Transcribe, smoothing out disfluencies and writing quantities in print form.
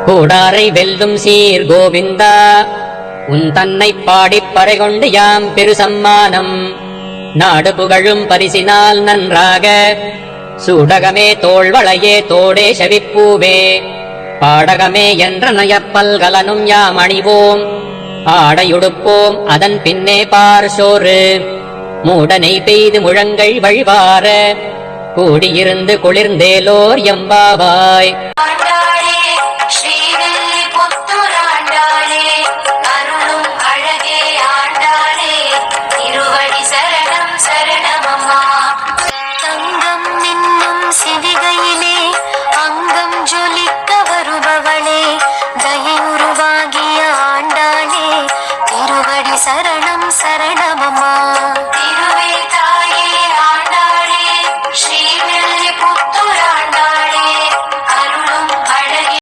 கூடாரை வெல்லும் சீர் கோவிந்தா உன் தன்னை பாடிப் பறைகொண்டு யாம் பெரு சம்மானம் நாடு புகழும் பரிசினால் நன்றாக சூடகமே தோள்வளையே தோடே செவிப்பூவே பாடகமே என்ற நயப்பல்கலனும் யாம் அணிவோம் ஆடையுடுப்போம் அதன் பின்னே பார் சோறு மூடனை பெய்து முழங்கள் வழிவார கூடியிருந்து குளிர்ந்தேலோர் எம்பாவாய்.